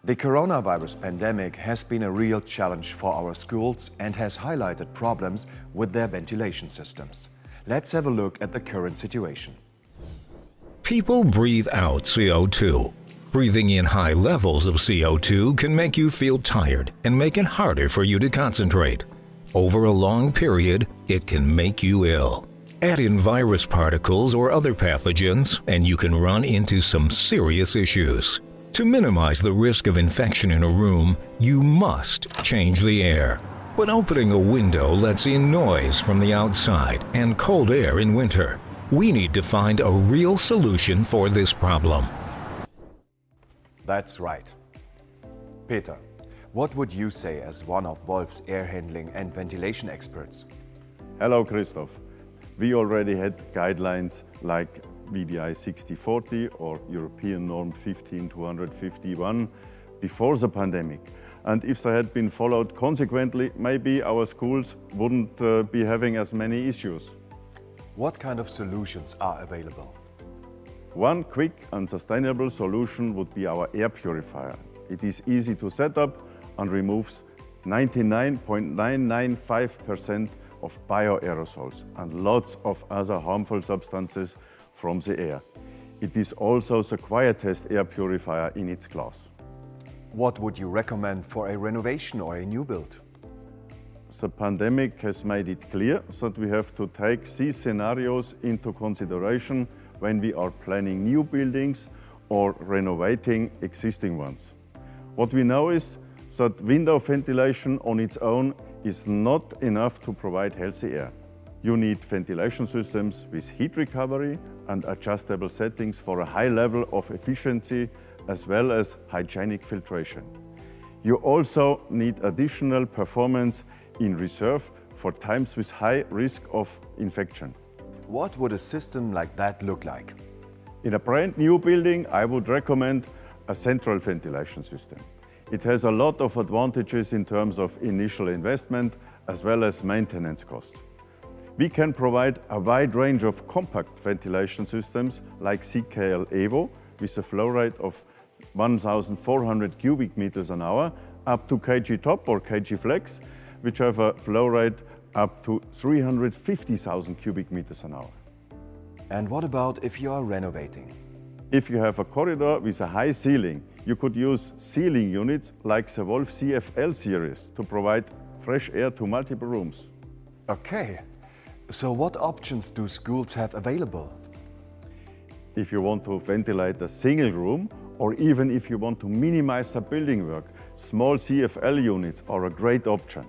The coronavirus pandemic has been a real challenge for our schools and has highlighted problems with their ventilation systems. Let's have a look at the current situation. People breathe out CO2. Breathing in high levels of CO2 can make you feel tired and make it harder for you to concentrate. Over a long period, it can make you ill. Add in virus particles or other pathogens, and you can run into some serious issues. To minimize the risk of infection in a room, you must change the air. But opening a window lets in noise from the outside and cold air in winter. We need to find a real solution for this problem. That's right. Peter, what would you say as one of Wolf's air handling and ventilation experts? Hello, Christoph. We already had guidelines like VDI 6040 or European norm 15251 before the pandemic. And if they had been followed consequently, maybe our schools wouldn't be having as many issues. What kind of solutions are available? One quick and sustainable solution would be our air purifier. It is easy to set up and removes 99.995% of bioaerosols and lots of other harmful substances from the air. It is also the quietest air purifier in its class. What would you recommend for a renovation or a new build? The pandemic has made it clear that we have to take these scenarios into consideration when we are planning new buildings or renovating existing ones. What we know is that window ventilation on its own is not enough to provide healthy air. You need ventilation systems with heat recovery and adjustable settings for a high level of efficiency as well as hygienic filtration. You also need additional performance in reserve for times with high risk of infection. What would a system like that look like? In a brand new building, I would recommend a central ventilation system. It has a lot of advantages in terms of initial investment as well as maintenance costs. We can provide a wide range of compact ventilation systems like CKL Evo with a flow rate of 1,400 cubic meters an hour up to kg Top or kg Flex, which have a flow rate up to 350,000 cubic meters an hour. And what about if you are renovating? If you have a corridor with a high ceiling, you could use ceiling units like the Wolf CFL series to provide fresh air to multiple rooms. Okay, so what options do schools have available? If you want to ventilate a single room, or even if you want to minimize the building work, small CFL units are a great option.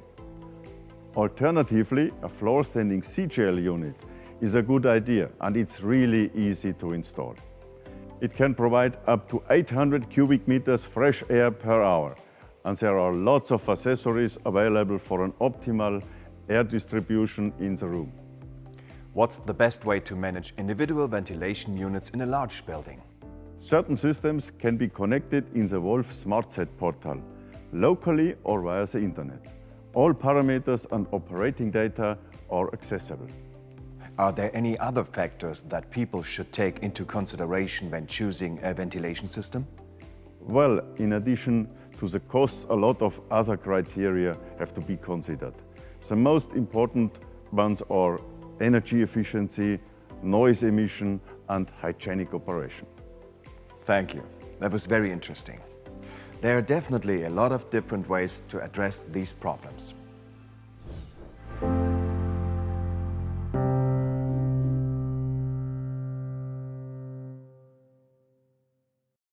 Alternatively, a floor-standing CGL unit is a good idea and it's really easy to install. It can provide up to 800 cubic meters fresh air per hour, and there are lots of accessories available for an optimal air distribution in the room. What's the best way to manage individual ventilation units in a large building? Certain systems can be connected in the Wolf SmartSet portal, locally or via the internet. All parameters and operating data are accessible. Are there any other factors that people should take into consideration when choosing a ventilation system? Well, in addition to the costs, a lot of other criteria have to be considered. The most important ones are energy efficiency, noise emission, and hygienic operation. Thank you. That was very interesting. There are definitely a lot of different ways to address these problems.